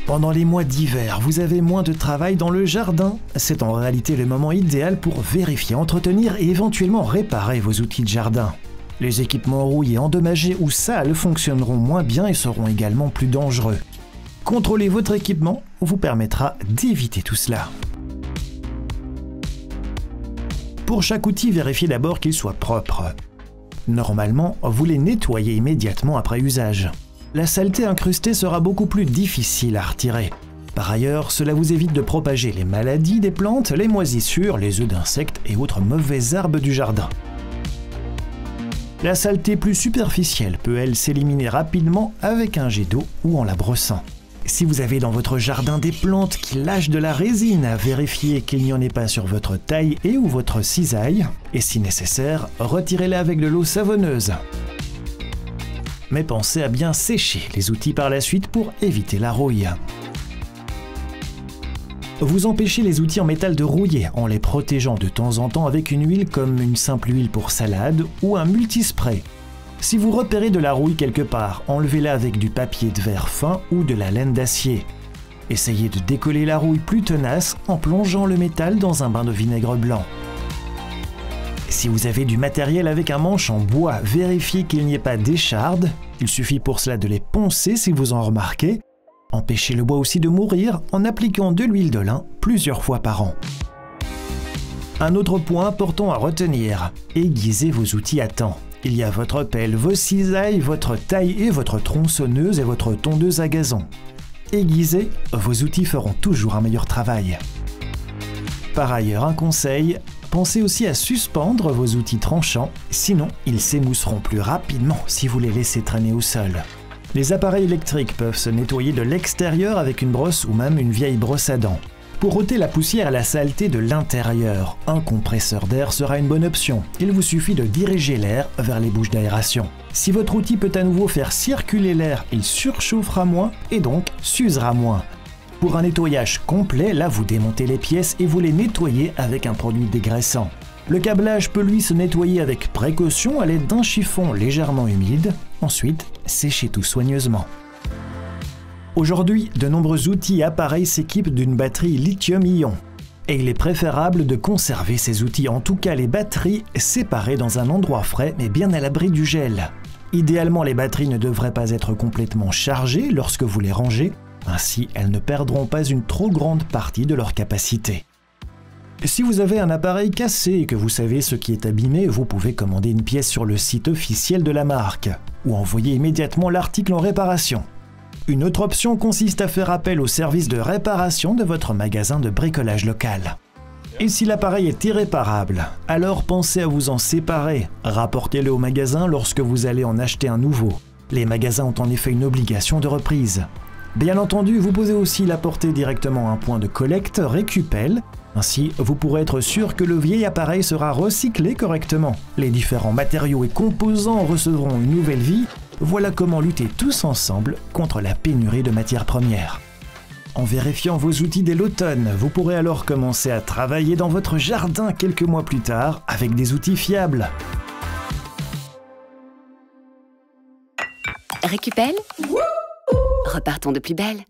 Pendant les mois d'hiver, vous avez moins de travail dans le jardin. C'est en réalité le moment idéal pour vérifier, entretenir et éventuellement réparer vos outils de jardin. Les équipements rouillés, endommagés ou sales fonctionneront moins bien et seront également plus dangereux. Contrôler votre équipement vous permettra d'éviter tout cela. Pour chaque outil, vérifiez d'abord qu'il soit propre. Normalement, vous les nettoyez immédiatement après usage. La saleté incrustée sera beaucoup plus difficile à retirer. Par ailleurs, cela vous évite de propager les maladies des plantes, les moisissures, les œufs d'insectes et autres mauvaises herbes du jardin. La saleté plus superficielle peut, elle, s'éliminer rapidement avec un jet d'eau ou en la brossant. Si vous avez dans votre jardin des plantes qui lâchent de la résine, vérifiez qu'il n'y en ait pas sur votre taille et ou votre cisaille, et si nécessaire, retirez-les avec de l'eau savonneuse. Mais pensez à bien sécher les outils par la suite pour éviter la rouille. Vous empêchez les outils en métal de rouiller en les protégeant de temps en temps avec une huile comme une simple huile pour salade ou un multispray. Si vous repérez de la rouille quelque part, enlevez-la avec du papier de verre fin ou de la laine d'acier. Essayez de décoller la rouille plus tenace en plongeant le métal dans un bain de vinaigre blanc. Si vous avez du matériel avec un manche en bois, vérifiez qu'il n'y ait pas d'échardes. Il suffit pour cela de les poncer si vous en remarquez. Empêchez le bois aussi de mourir en appliquant de l'huile de lin plusieurs fois par an. Un autre point important à retenir, aiguisez vos outils à temps. Il y a votre pelle, vos cisailles, votre taille et votre tronçonneuse et votre tondeuse à gazon. Aiguisez, vos outils feront toujours un meilleur travail. Par ailleurs, un conseil, pensez aussi à suspendre vos outils tranchants, sinon ils s'émousseront plus rapidement si vous les laissez traîner au sol. Les appareils électriques peuvent se nettoyer de l'extérieur avec une brosse ou même une vieille brosse à dents. Pour ôter la poussière et la saleté de l'intérieur, un compresseur d'air sera une bonne option. Il vous suffit de diriger l'air vers les bouches d'aération. Si votre outil peut à nouveau faire circuler l'air, il surchauffera moins et donc s'usera moins. Pour un nettoyage complet, là vous démontez les pièces et vous les nettoyez avec un produit dégraissant. Le câblage peut lui se nettoyer avec précaution à l'aide d'un chiffon légèrement humide. Ensuite, séchez tout soigneusement. Aujourd'hui, de nombreux outils et appareils s'équipent d'une batterie lithium-ion. Et il est préférable de conserver ces outils, en tout cas les batteries, séparées dans un endroit frais mais bien à l'abri du gel. Idéalement, les batteries ne devraient pas être complètement chargées lorsque vous les rangez, ainsi elles ne perdront pas une trop grande partie de leur capacité. Si vous avez un appareil cassé et que vous savez ce qui est abîmé, vous pouvez commander une pièce sur le site officiel de la marque ou envoyer immédiatement l'article en réparation. Une autre option consiste à faire appel au service de réparation de votre magasin de bricolage local. Et si l'appareil est irréparable, alors pensez à vous en séparer. Rapportez-le au magasin lorsque vous allez en acheter un nouveau. Les magasins ont en effet une obligation de reprise. Bien entendu, vous pouvez aussi l'apporter directement à un point de collecte Récupel. Ainsi, vous pourrez être sûr que le vieil appareil sera recyclé correctement. Les différents matériaux et composants recevront une nouvelle vie. Voilà comment lutter tous ensemble contre la pénurie de matières premières. En vérifiant vos outils dès l'automne, vous pourrez alors commencer à travailler dans votre jardin quelques mois plus tard avec des outils fiables. Récupel. Repartons de plus belle.